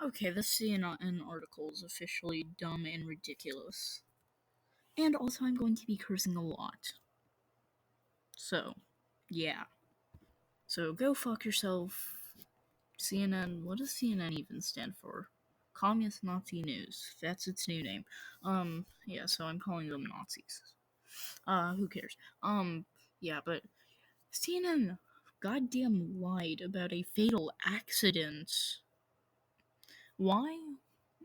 Okay, this CNN article is officially dumb and ridiculous. And also, I'm going to be cursing a lot. So, yeah. So, go fuck yourself. CNN, what does CNN even stand for? Communist Nazi News. That's its new name. Yeah, so I'm calling them Nazis. Who cares? Yeah, but CNN goddamn lied about a fatal accident. Why?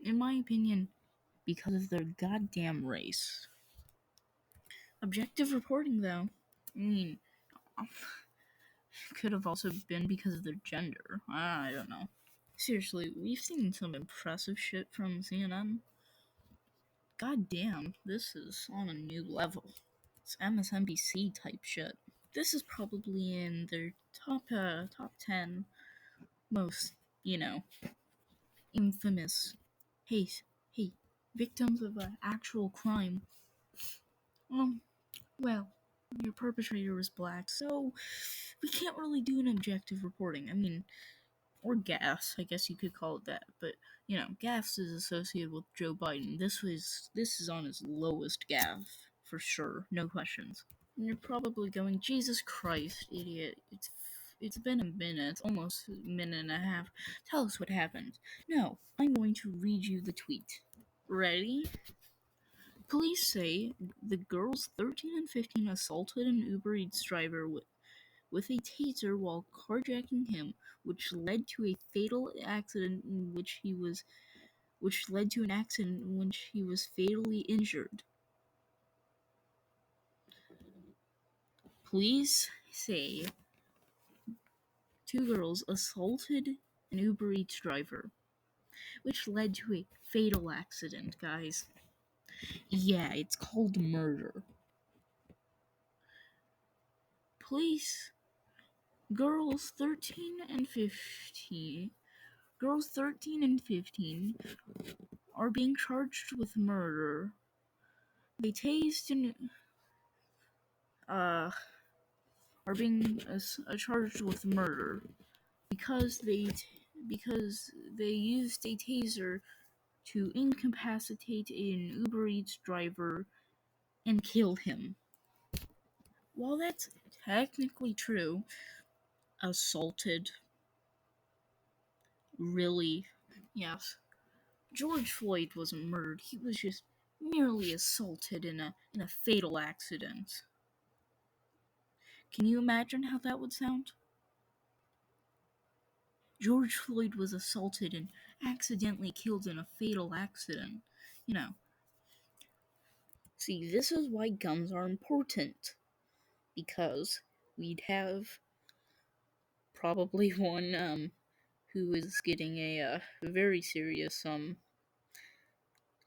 In my opinion, because of their goddamn race. Objective reporting, though, I mean, could have also been because of their gender. I don't know. Seriously, we've seen some impressive shit from CNN. God damn, this is on a new level. It's MSNBC type shit. This is probably in their top 10 most, infamous, hey, hey, victims of actual crime. Um, well, your perpetrator was black, so we can't really do an objective reporting. I mean, or gas, I guess you could call it that. But gas is associated with Joe Biden. This is on his lowest gaff for sure, no questions. And you're probably going, Jesus Christ, idiot! It's been a minute, almost a minute and a half. Tell us what happened. No, I'm going to read you the tweet. Ready? Police say the girls 13 and 15 assaulted an Uber Eats driver with a taser while carjacking him, which led to a fatal accident in which he was fatally injured. Police say 2 girls assaulted an Uber Eats driver, which led to a fatal accident, guys. Yeah, it's called murder. Police girls 13 and 15 Girls 13 and 15 are being charged with murder. They tased and are being charged with murder because they used a taser to incapacitate an Uber Eats driver and kill him. While that's technically true, assaulted, really, yes. George Floyd wasn't murdered. He was just merely assaulted in a fatal accident. Can you imagine how that would sound? George Floyd was assaulted and accidentally killed in a fatal accident. You know. See, this is why guns are important. Because we'd have probably one who is getting a very serious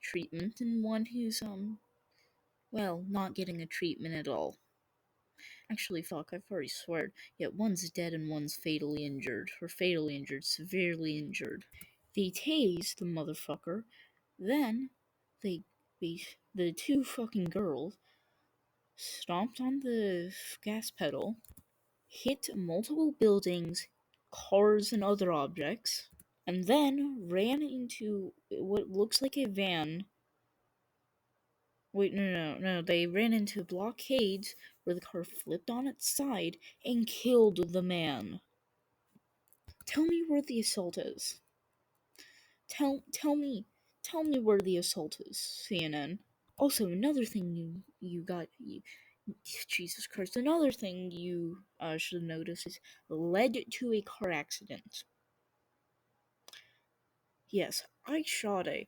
treatment, and one who's not getting a treatment at all. Actually, fuck, I've already sweared. Yet one's dead and one's fatally injured. Or fatally injured, severely injured. They tased the motherfucker. Then, the 2 fucking girls stomped on the gas pedal, hit multiple buildings, cars, and other objects, and then ran into what looks like a van. Wait, no. They ran into blockades where the car flipped on its side and killed the man. Tell me where the assault is. Tell me where the assault is, CNN. Also, another thing Jesus Christ, another thing you should notice is led to a car accident. Yes, I shot a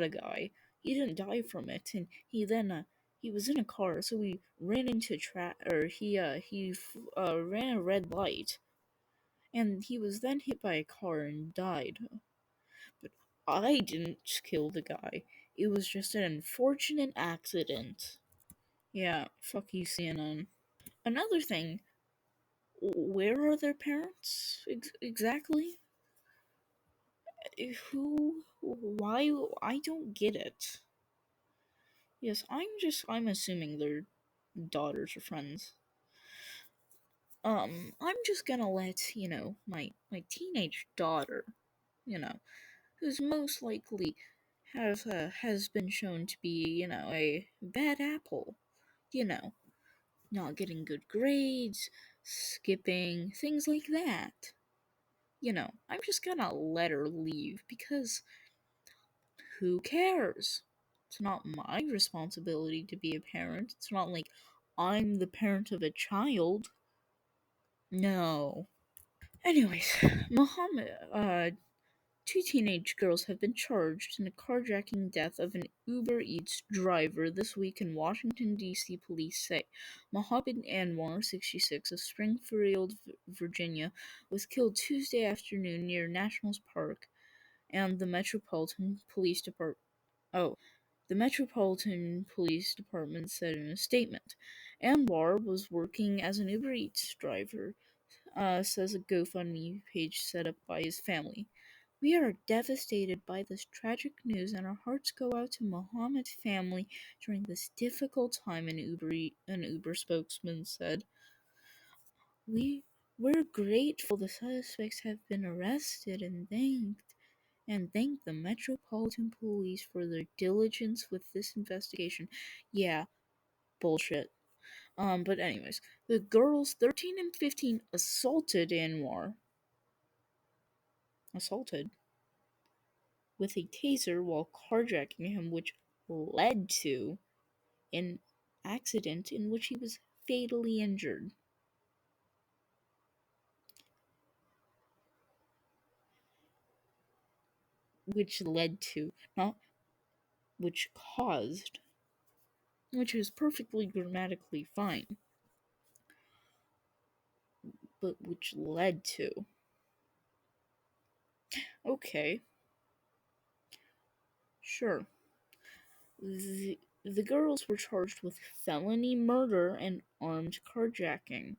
guy. He didn't die from it, and he was in a car, so he ran into ran a red light, and he was then hit by a car and died. But I didn't kill the guy. It was just an unfortunate accident. Yeah, fuck you, CNN. Another thing, where are their parents exactly? Why? I don't get it. Yes, I'm assuming their daughters are friends. I'm just gonna let, my teenage daughter, you know, who's most likely has been shown to be, a bad apple. You know, not getting good grades, skipping, things like that. I'm just gonna let her leave because who cares? It's not my responsibility to be a parent. It's not like I'm the parent of a child. No. Anyways, Muhammad, two teenage girls have been charged in a carjacking death of an Uber Eats driver this week in Washington, D.C., police say. Mohammed Anwar, 66, of Springfield, Virginia, was killed Tuesday afternoon near Nationals Park, and the Metropolitan Police Department. Oh, the Metropolitan Police Department said in a statement. Anwar was working as an Uber Eats driver, says a GoFundMe page set up by his family. We are devastated by this tragic news, and our hearts go out to Mohammed's family during this difficult time, an Uber spokesman said. We're grateful the suspects have been arrested and thank the Metropolitan Police for their diligence with this investigation. Yeah, bullshit. But anyways, the girls 13 and 15 assaulted with a taser while carjacking him, which led to an accident in which he was fatally injured. Which led to, not which caused, which was perfectly grammatically fine, but which led to. Okay, sure. The girls were charged with felony murder and armed carjacking.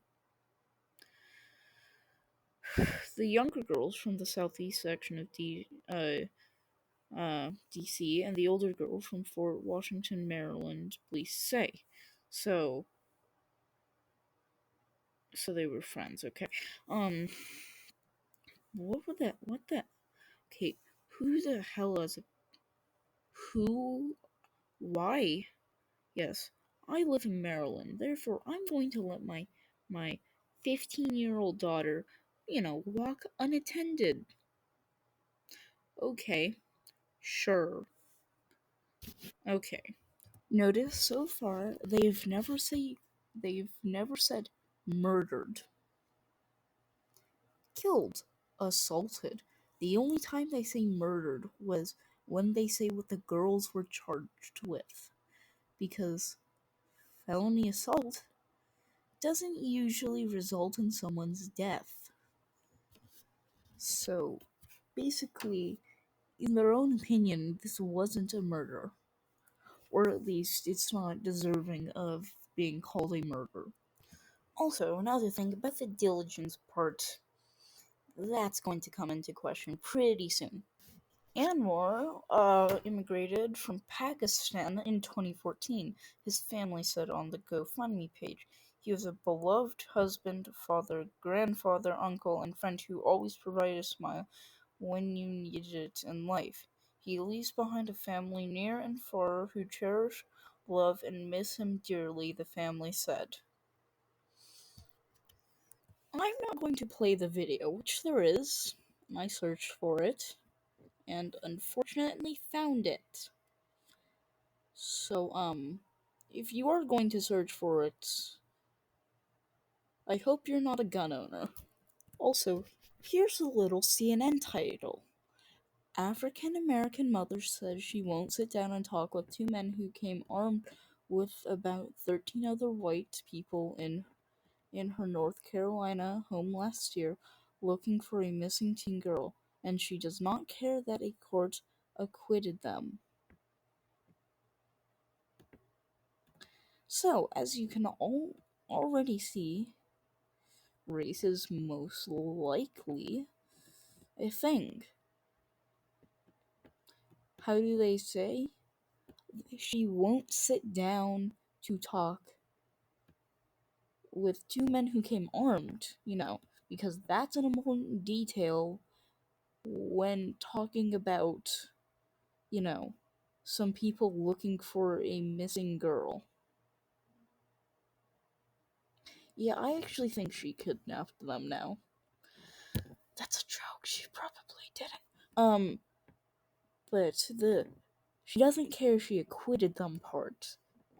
The younger girls from the southeast section of DC, and the older girl from Fort Washington, Maryland, police say. So, so they were friends. Okay. Um, What the? Okay, who the hell is? Who? Why? Yes, I live in Maryland. Therefore, I'm going to let my 15-year-old daughter, walk unattended. Okay, sure. Okay. Notice so far they've never said murdered, killed, assaulted. The only time they say murdered was when they say what the girls were charged with. Because felony assault doesn't usually result in someone's death. So, basically, in their own opinion, this wasn't a murder. Or at least it's not deserving of being called a murder. Also, another thing about the diligence part, that's going to come into question pretty soon. Anwar immigrated from Pakistan in 2014, his family said on the GoFundMe page. He was a beloved husband, father, grandfather, uncle, and friend who always provided a smile when you needed it in life. He leaves behind a family near and far who cherish, love, and miss him dearly, the family said. I'm not going to play the video, which there is. I searched for it and unfortunately found it. So, if you are going to search for it, I hope you're not a gun owner. Also, here's a little CNN title. African American mother says she won't sit down and talk with two men who came armed with about 13 other white people in her North Carolina home last year looking for a missing teen girl, and she does not care that a court acquitted them. So, as you can already see, race is most likely a thing. How do they say? She won't sit down to talk with two men who came armed, because that's an important detail when talking about, you know, some people looking for a missing girl. Yeah, I actually think she kidnapped them now. That's a joke. She probably didn't. But the she doesn't care she acquitted them part.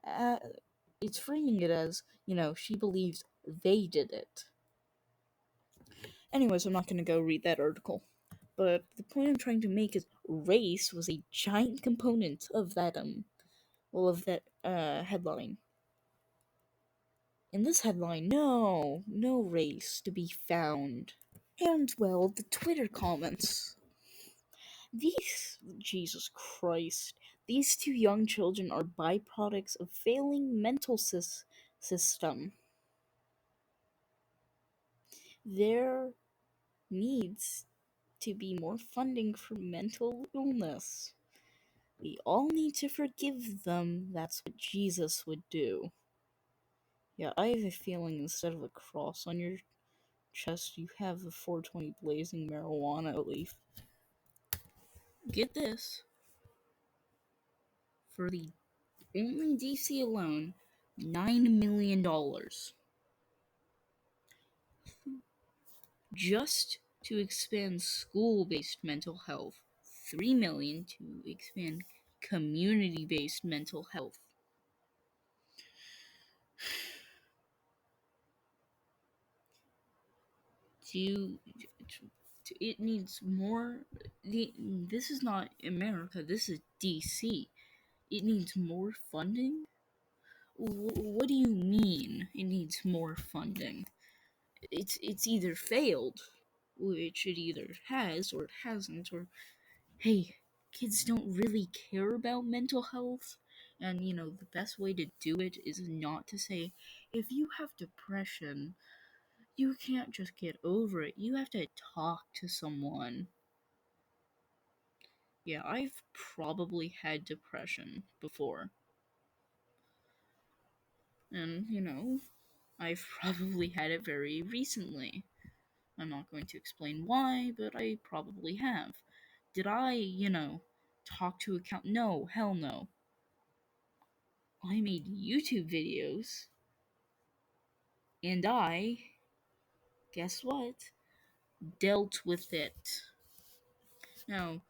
Uh, it's framing it as, she believes they did it. Anyways, I'm not gonna go read that article. But the point I'm trying to make is race was a giant component of that headline. In this headline, no race to be found. And well, the Twitter comments. Jesus Christ, these two young children are byproducts of failing mental system. There needs to be more funding for mental illness. We all need to forgive them. That's what Jesus would do. Yeah, I have a feeling instead of a cross on your chest, you have the 420 blazing marijuana leaf. Get this. For the only DC alone, $9 million. Just to expand school-based mental health. $3 million to expand community-based mental health. It needs more. This is not America. This is DC. It needs more funding. What do you mean? It needs more funding. It's either failed, which it either has or it hasn't, or hey, kids don't really care about mental health. And the best way to do it is not to say, if you have depression, you can't just get over it. You have to talk to someone. Yeah, I've probably had depression before. And, I've probably had it very recently. I'm not going to explain why, but I probably have. Did I, talk to No, hell no. I made YouTube videos, and guess what? Dealt with it. Now,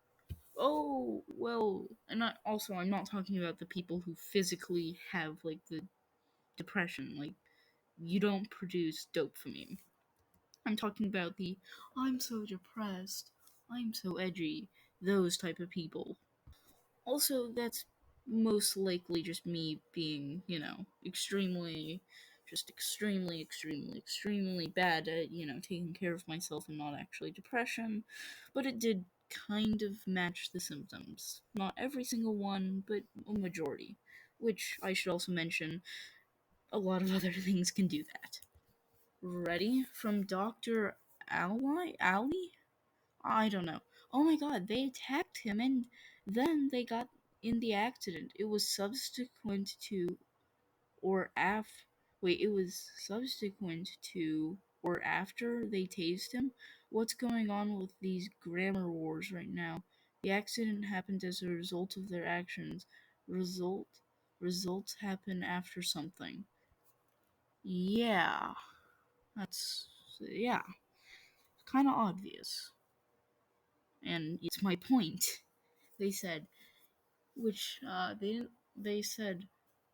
and I'm not talking about the people who physically have, like, the depression. Like, you don't produce dopamine. I'm talking about I'm so depressed, I'm so edgy, those type of people. Also, that's most likely just me being, extremely bad at, taking care of myself and not actually depression. But it did kind of match the symptoms. Not every single one, but a majority. Which I should also mention, a lot of other things can do that. Ready? From Dr. Ali? I don't know. Oh my god, they attacked him and then they got in the accident. It was subsequent to or af wait, it was subsequent to or after they tased him? What's going on with these grammar wars right now? The accident happened as a result of their actions. Result Results happen after something. Yeah. Yeah. Kind of obvious. And it's my point. They said, which they said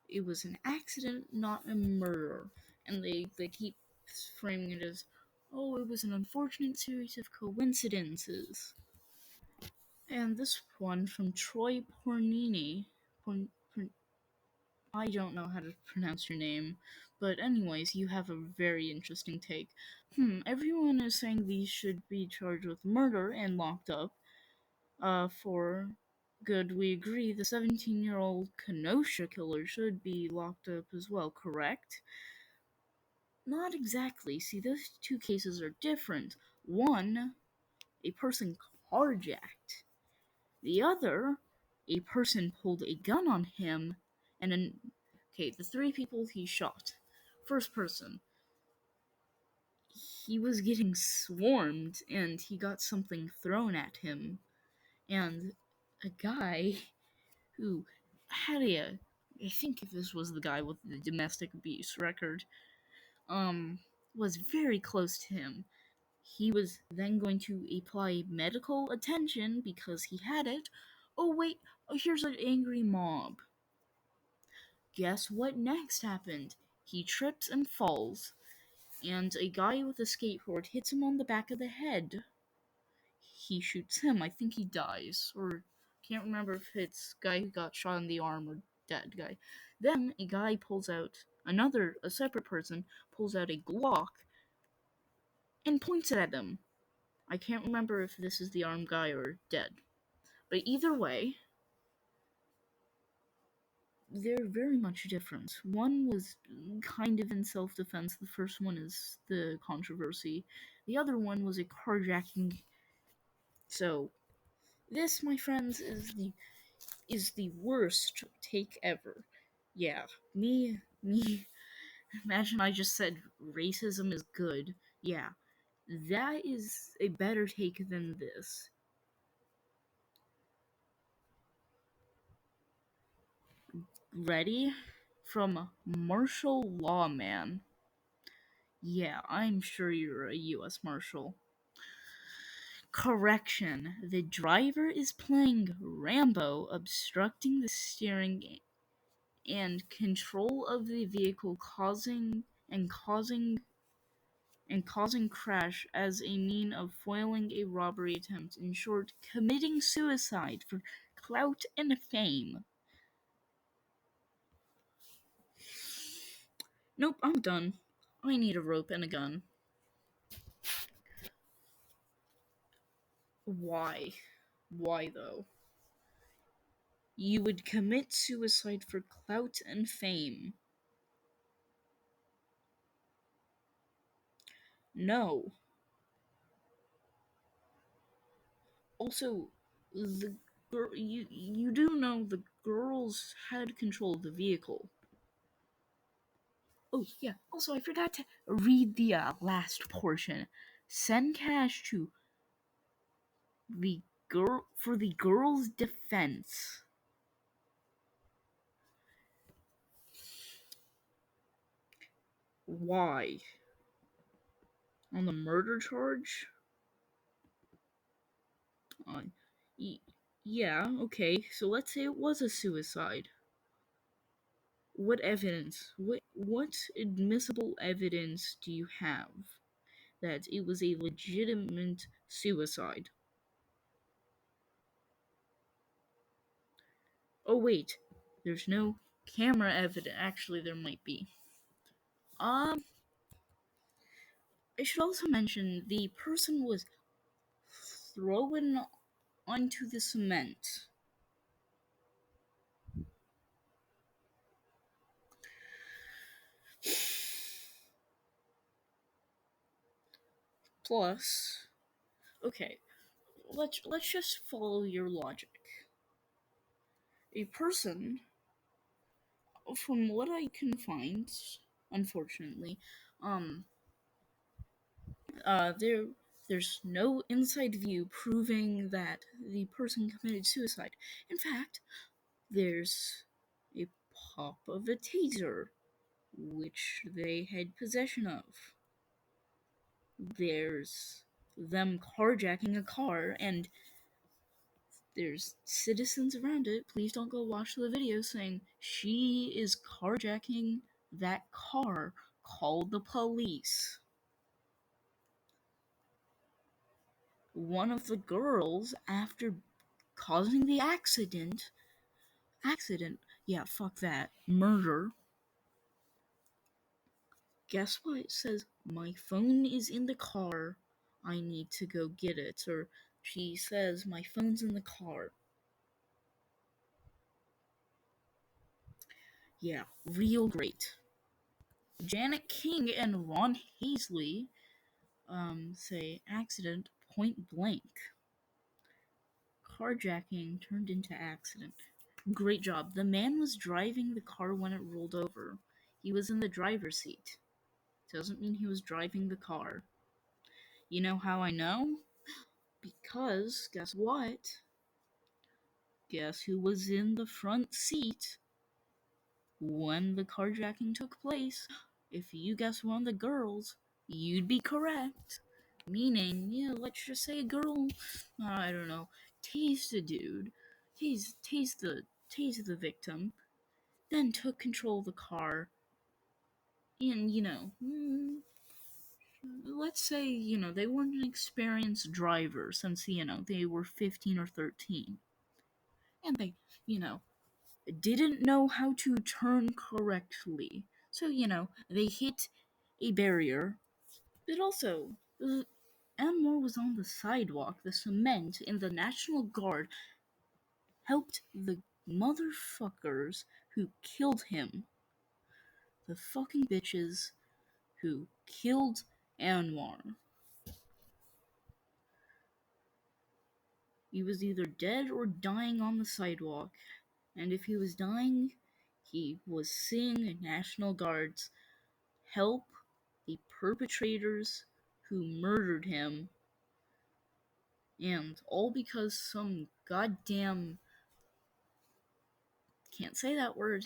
it was an accident, not a murder, and they keep framing it as, oh, it was an unfortunate series of coincidences. And this one from Troy Pornini, I don't know how to pronounce your name, but anyways, you have a very interesting take. Everyone is saying these should be charged with murder and locked up. For good, we agree the 17-year-old Kenosha killer should be locked up as well, correct? Not exactly. See, those two cases are different. One, a person carjacked. The other, a person pulled a gun on him, and the three people he shot. First person, he was getting swarmed and he got something thrown at him, and a guy who had a I think this was the guy with the domestic abuse record, um, was very close to him. He was then going to apply medical attention because he had it. Oh wait, oh, here's an angry mob. Guess what next happened? He trips and falls, and a guy with a skateboard hits him on the back of the head. He shoots him. I think he dies, or can't remember if it's guy who got shot in the arm or dead guy. Then a guy pulls out a separate person pulls out a Glock and points it at him. I can't remember if this is the armed guy or dead, but either way, they're very much different. One was kind of in self defense. The first one is the controversy. The other one was a carjacking. So this, my friends, is the worst take ever. Yeah, me. Imagine I just said racism is good. Yeah, that is a better take than this. Ready? From Martial Lawman. Yeah, I'm sure you're a U.S. Marshal. Correction. The driver is playing Rambo, obstructing the steering and control of the vehicle, causing crash as a mean of foiling a robbery attempt. In short, committing suicide for clout and fame. Nope, I'm done. I need a rope and a gun. Why? Why though? You would commit suicide for clout and fame. No. Also, the you do know the girls had control of the vehicle. Oh yeah. Also, I forgot to read the last portion. Send cash to the girl's defense. Why? On the murder charge? Uh, y- yeah. Okay. So let's say it was a suicide. What evidence? What admissible evidence do you have that it was a legitimate suicide? Oh wait, there's no camera evidence. Actually, there might be. Um, I should also mention the person was thrown onto the cement. Plus, okay, let's just follow your logic. A person, from what I can find, unfortunately, um, there's no inside view proving that the person committed suicide. In fact, there's a pop of a taser, which they had possession of. There's them carjacking a car, and there's citizens around it. Please don't go watch the video saying she is carjacking that car. Call the police. One of the girls, after causing the accident, yeah, fuck that, murder. Guess what? It says, my phone is in the car. I need to go get it. Or she says, my phone's in the car. Yeah, real great. Janet King and Ron Hazley say accident point blank. Carjacking turned into accident. Great job. The man was driving the car when it rolled over. He was in the driver's seat. doesn't mean he was driving the car. You know how I know? Because, guess what? Guess who was in the front seat when the carjacking took place? If you guess one of the girls, you'd be correct. Meaning, yeah, let's just say a girl, I don't know, tased a dude, tased the victim, then took control of the car, and, let's say, they weren't an experienced driver since, they were 15 or 13. And they, you know, didn't know how to turn correctly. So, they hit a barrier, but also, Anwar was on the sidewalk, the cement, and the National Guard helped the motherfuckers who killed him. The fucking bitches who killed Anwar. He was either dead or dying on the sidewalk, and if he was dying, he was seeing National Guards help the perpetrators who murdered him, and all because some goddamn can't say that word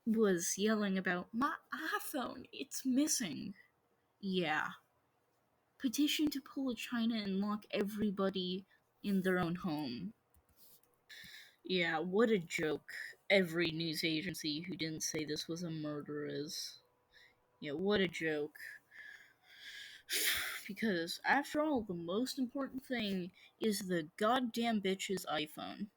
was yelling about my iPhone, it's missing. Yeah. Petition to pull a China and lock everybody in their own home. Yeah, what a joke every news agency who didn't say this was a murder is. Yeah, what a joke. Because, after all, the most important thing is the goddamn bitch's iPhone.